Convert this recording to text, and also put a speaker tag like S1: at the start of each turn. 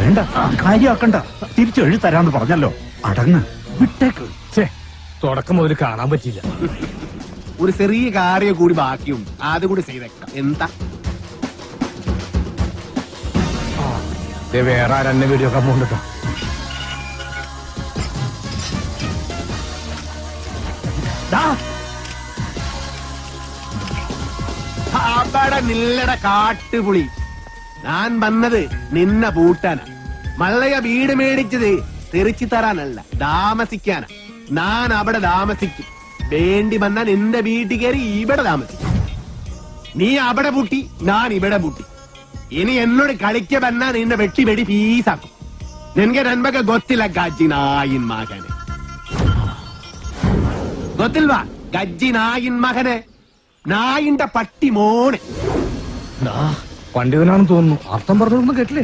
S1: വേണ്ട, കാര്യമാക്കണ്ട. തിരിച്ചെഴുതി തരാന്ന് പറഞ്ഞല്ലോ. അടങ്ങ്, വിട്ടേക്ക്.
S2: തുടക്കം മുതൽ കാണാൻ പറ്റിയില്ല.
S3: ഒരു ചെറിയ കാര്യം കൂടി ബാക്കിയുണ്ട്, അതുകൂടി ചെയ്തേക്കാം. എന്താ
S2: വേറെ ആരെന്നെ വീഡിയോ ഒക്കെ പോകണ്ടോ?
S3: അവിടെ നില്ലട കാട്ടുപുളി. ഞാൻ വന്നത് നിന്നെ പൂട്ടാനാ. മള്ളയ വീട് മേടിച്ചത് തെറിച്ചു തരാനല്ല, താമസിക്കാനാ. ഞാൻ അവിടെ താമസിക്കും. വേണ്ടി വന്നാൽ നിന്റെ വീട്ടിൽ കയറി ഇവിടെ താമസിക്കും. നീ അവിടെ പൂട്ടി, ഞാൻ ഇവിടെ പൂട്ടി. ഇനി എന്നോട് കളിക്ക വന്നാ നിന്നെ വെട്ടി വെടി പീസാക്കും. നിനക്ക് നന്മക്ക് ಗೊತ್ತಿಲ್ಲ ಗಜ್ಜಿ ನಾಯಿನ್ ಮಗನೆ. ಗೊತ್ತಿಲ್ವಾ ಗಜ್ಜಿ ನಾಯಿನ್ മകനെ? നായിന്റെ പട്ടി മോനെ.
S2: പണ്ഡിതനാണെന്ന് തോന്നുന്നു. അർത്ഥം പറഞ്ഞൊന്നും കേട്ടില്ലേ?